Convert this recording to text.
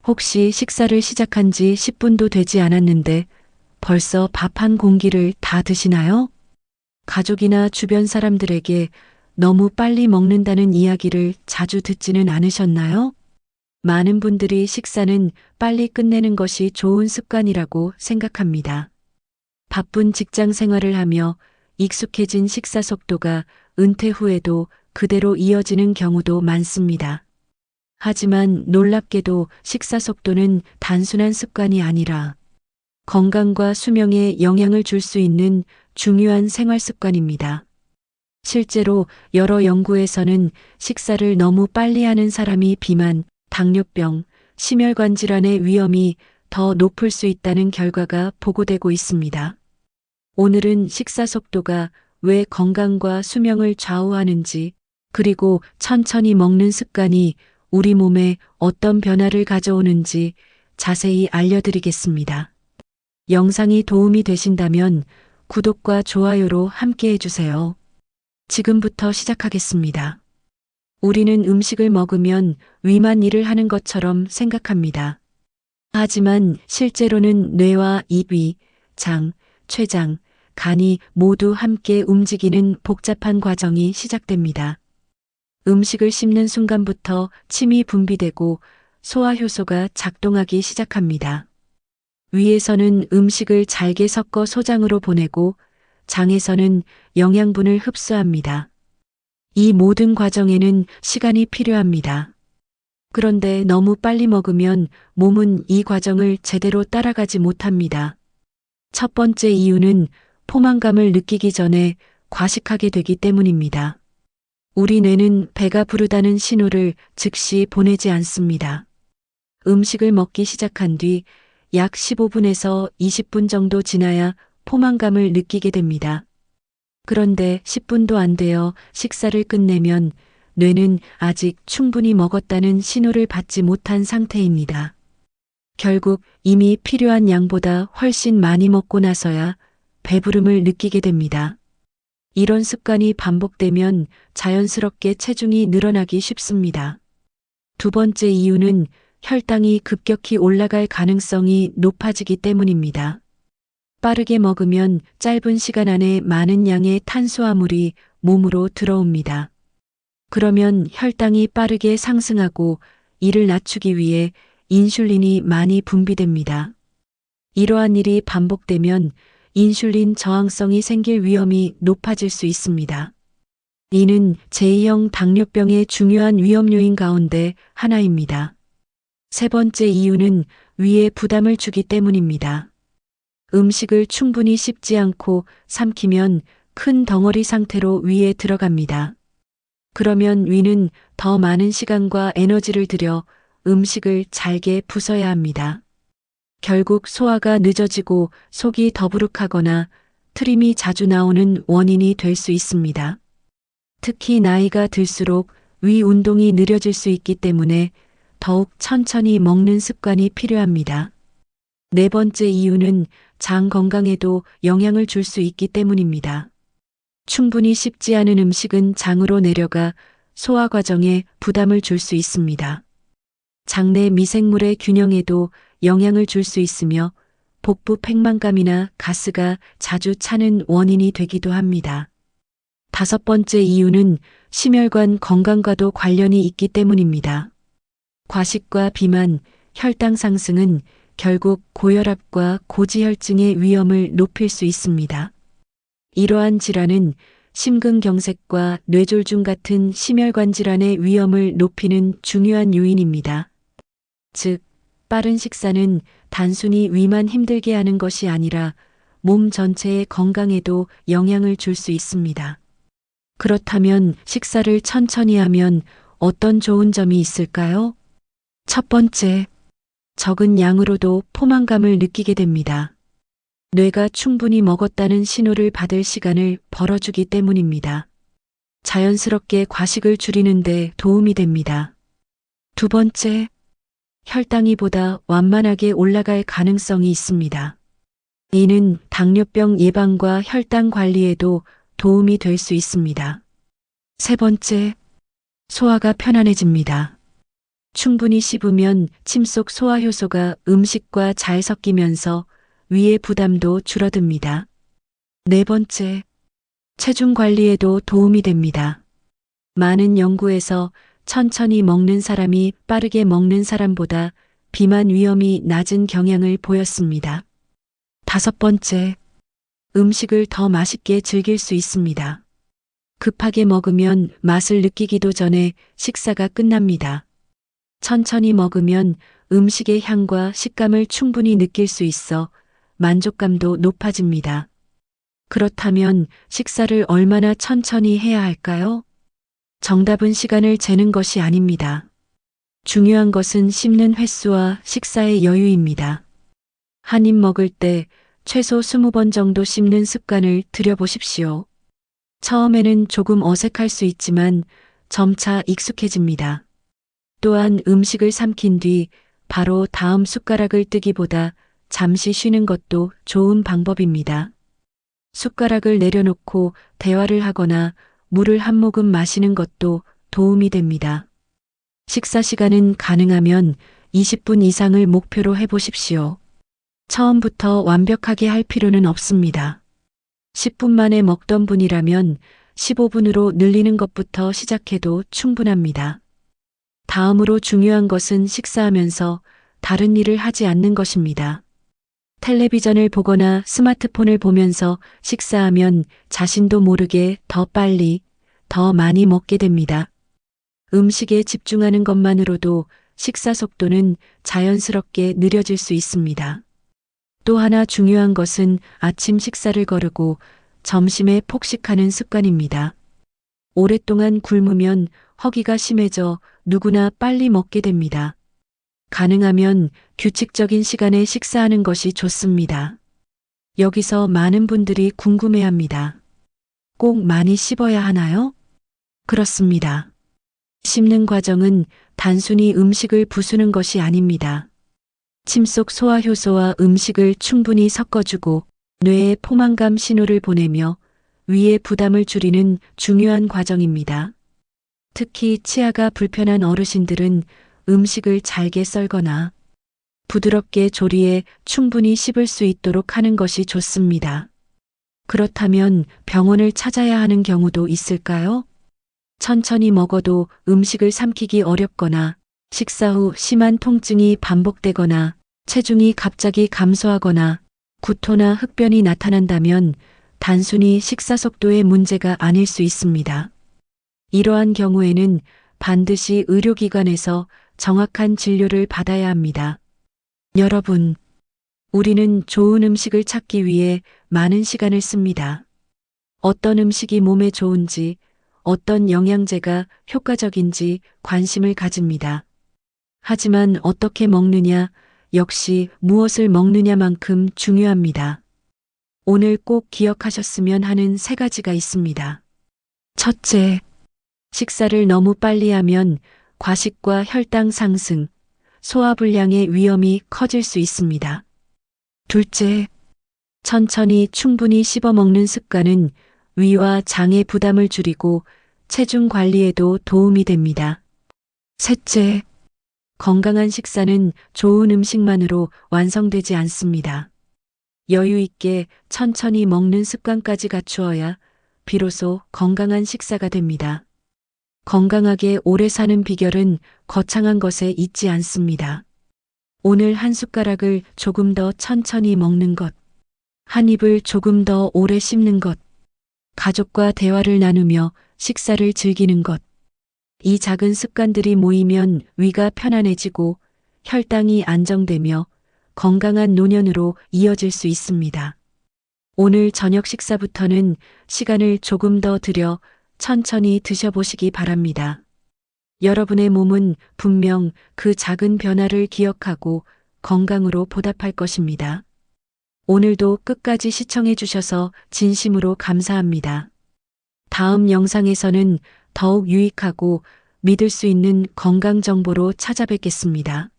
혹시 식사를 시작한 지 10분도 되지 않았는데 벌써 밥 한 공기를 다 드시나요? 가족이나 주변 사람들에게 너무 빨리 먹는다는 이야기를 자주 듣지는 않으셨나요? 많은 분들이 식사는 빨리 끝내는 것이 좋은 습관이라고 생각합니다. 바쁜 직장 생활을 하며 익숙해진 식사 속도가 은퇴 후에도 그대로 이어지는 경우도 많습니다. 하지만 놀랍게도 식사 속도는 단순한 습관이 아니라 건강과 수명에 영향을 줄 수 있는 중요한 생활 습관입니다. 실제로 여러 연구에서는 식사를 너무 빨리 하는 사람이 비만, 당뇨병, 심혈관 질환의 위험이 더 높을 수 있다는 결과가 보고되고 있습니다. 오늘은 식사 속도가 왜 건강과 수명을 좌우하는지, 그리고 천천히 먹는 습관이 우리 몸에 어떤 변화를 가져오는지 자세히 알려드리겠습니다. 영상이 도움이 되신다면 구독과 좋아요로 함께 해주세요. 지금부터 시작하겠습니다. 우리는 음식을 먹으면 위만 일을 하는 것처럼 생각합니다. 하지만 실제로는 뇌와 입이, 장, 췌장, 간이 모두 함께 움직이는 복잡한 과정이 시작됩니다. 음식을 씹는 순간부터 침이 분비되고 소화효소가 작동하기 시작합니다. 위에서는 음식을 잘게 섞어 소장으로 보내고 장에서는 영양분을 흡수합니다. 이 모든 과정에는 시간이 필요합니다. 그런데 너무 빨리 먹으면 몸은 이 과정을 제대로 따라가지 못합니다. 첫 번째 이유는 포만감을 느끼기 전에 과식하게 되기 때문입니다. 우리 뇌는 배가 부르다는 신호를 즉시 보내지 않습니다. 음식을 먹기 시작한 뒤 약 15분에서 20분 정도 지나야 포만감을 느끼게 됩니다. 그런데 10분도 안 되어 식사를 끝내면 뇌는 아직 충분히 먹었다는 신호를 받지 못한 상태입니다. 결국 이미 필요한 양보다 훨씬 많이 먹고 나서야 배부름을 느끼게 됩니다. 이런 습관이 반복되면 자연스럽게 체중이 늘어나기 쉽습니다. 두 번째 이유는 혈당이 급격히 올라갈 가능성이 높아지기 때문입니다. 빠르게 먹으면 짧은 시간 안에 많은 양의 탄수화물이 몸으로 들어옵니다. 그러면 혈당이 빠르게 상승하고 이를 낮추기 위해 인슐린이 많이 분비됩니다. 이러한 일이 반복되면 인슐린 저항성이 생길 위험이 높아질 수 있습니다. 이는 제2형 당뇨병의 중요한 위험 요인 가운데 하나입니다. 세 번째 이유는 위에 부담을 주기 때문입니다. 음식을 충분히 씹지 않고 삼키면 큰 덩어리 상태로 위에 들어갑니다. 그러면 위는 더 많은 시간과 에너지를 들여 음식을 잘게 부숴야 합니다. 결국 소화가 늦어지고 속이 더부룩하거나 트림이 자주 나오는 원인이 될 수 있습니다. 특히 나이가 들수록 위 운동이 느려질 수 있기 때문에 더욱 천천히 먹는 습관이 필요합니다. 네 번째 이유는 장 건강에도 영향을 줄 수 있기 때문입니다. 충분히 씹지 않은 음식은 장으로 내려가 소화 과정에 부담을 줄 수 있습니다. 장내 미생물의 균형에도 영향을 줄 수 있으며 복부 팽만감이나 가스가 자주 차는 원인이 되기도 합니다. 다섯 번째 이유는 심혈관 건강과도 관련이 있기 때문입니다. 과식과 비만, 혈당 상승은 결국 고혈압과 고지혈증의 위험을 높일 수 있습니다. 이러한 질환은 심근경색과 뇌졸중 같은 심혈관 질환의 위험을 높이는 중요한 요인입니다. 즉, 빠른 식사는 단순히 위만 힘들게 하는 것이 아니라 몸 전체의 건강에도 영향을 줄 수 있습니다. 그렇다면 식사를 천천히 하면 어떤 좋은 점이 있을까요? 첫 번째, 적은 양으로도 포만감을 느끼게 됩니다. 뇌가 충분히 먹었다는 신호를 받을 시간을 벌어주기 때문입니다. 자연스럽게 과식을 줄이는 데 도움이 됩니다. 두 번째, 혈당이 보다 완만하게 올라갈 가능성이 있습니다. 이는 당뇨병 예방과 혈당 관리에도 도움이 될 수 있습니다. 세 번째, 소화가 편안해집니다. 충분히 씹으면 침 속 소화효소가 음식과 잘 섞이면서 위의 부담도 줄어듭니다. 네 번째, 체중 관리에도 도움이 됩니다. 많은 연구에서 천천히 먹는 사람이 빠르게 먹는 사람보다 비만 위험이 낮은 경향을 보였습니다. 다섯 번째, 음식을 더 맛있게 즐길 수 있습니다. 급하게 먹으면 맛을 느끼기도 전에 식사가 끝납니다. 천천히 먹으면 음식의 향과 식감을 충분히 느낄 수 있어 만족감도 높아집니다. 그렇다면 식사를 얼마나 천천히 해야 할까요? 정답은 시간을 재는 것이 아닙니다. 중요한 것은 씹는 횟수와 식사의 여유입니다. 한 입 먹을 때 최소 20번 정도 씹는 습관을 들여보십시오. 처음에는 조금 어색할 수 있지만 점차 익숙해집니다. 또한 음식을 삼킨 뒤 바로 다음 숟가락을 뜨기보다 잠시 쉬는 것도 좋은 방법입니다. 숟가락을 내려놓고 대화를 하거나 물을 한 모금 마시는 것도 도움이 됩니다. 식사 시간은 가능하면 20분 이상을 목표로 해보십시오. 처음부터 완벽하게 할 필요는 없습니다. 10분 만에 먹던 분이라면 15분으로 늘리는 것부터 시작해도 충분합니다. 다음으로 중요한 것은 식사하면서 다른 일을 하지 않는 것입니다. 텔레비전을 보거나 스마트폰을 보면서 식사하면 자신도 모르게 더 빨리, 더 많이 먹게 됩니다. 음식에 집중하는 것만으로도 식사 속도는 자연스럽게 느려질 수 있습니다. 또 하나 중요한 것은 아침 식사를 거르고 점심에 폭식하는 습관입니다. 오랫동안 굶으면 허기가 심해져 누구나 빨리 먹게 됩니다. 가능하면 규칙적인 시간에 식사하는 것이 좋습니다. 여기서 많은 분들이 궁금해합니다. 꼭 많이 씹어야 하나요? 그렇습니다. 씹는 과정은 단순히 음식을 부수는 것이 아닙니다. 침 속 소화효소와 음식을 충분히 섞어주고 뇌에 포만감 신호를 보내며 위의 부담을 줄이는 중요한 과정입니다. 특히 치아가 불편한 어르신들은 음식을 잘게 썰거나 부드럽게 조리해 충분히 씹을 수 있도록 하는 것이 좋습니다. 그렇다면 병원을 찾아야 하는 경우도 있을까요? 천천히 먹어도 음식을 삼키기 어렵거나 식사 후 심한 통증이 반복되거나 체중이 갑자기 감소하거나 구토나 흡변이 나타난다면 단순히 식사 속도의 문제가 아닐 수 있습니다. 이러한 경우에는 반드시 의료기관에서 정확한 진료를 받아야 합니다. 여러분, 우리는 좋은 음식을 찾기 위해 많은 시간을 씁니다. 어떤 음식이 몸에 좋은지, 어떤 영양제가 효과적인지 관심을 가집니다. 하지만 어떻게 먹느냐, 역시 무엇을 먹느냐만큼 중요합니다. 오늘 꼭 기억하셨으면 하는 3가지가 있습니다. 첫째, 식사를 너무 빨리 하면 과식과 혈당 상승, 소화불량의 위험이 커질 수 있습니다. 둘째, 천천히 충분히 씹어 먹는 습관은 위와 장의 부담을 줄이고 체중 관리에도 도움이 됩니다. 셋째, 건강한 식사는 좋은 음식만으로 완성되지 않습니다. 여유 있게 천천히 먹는 습관까지 갖추어야 비로소 건강한 식사가 됩니다. 건강하게 오래 사는 비결은 거창한 것에 있지 않습니다. 오늘 한 숟가락을 조금 더 천천히 먹는 것, 한 입을 조금 더 오래 씹는 것, 가족과 대화를 나누며 식사를 즐기는 것. 이 작은 습관들이 모이면 위가 편안해지고 혈당이 안정되며 건강한 노년으로 이어질 수 있습니다. 오늘 저녁 식사부터는 시간을 조금 더 들여 천천히 드셔보시기 바랍니다. 여러분의 몸은 분명 그 작은 변화를 기억하고 건강으로 보답할 것입니다. 오늘도 끝까지 시청해 주셔서 진심으로 감사합니다. 다음 영상에서는 더욱 유익하고 믿을 수 있는 건강 정보로 찾아뵙겠습니다.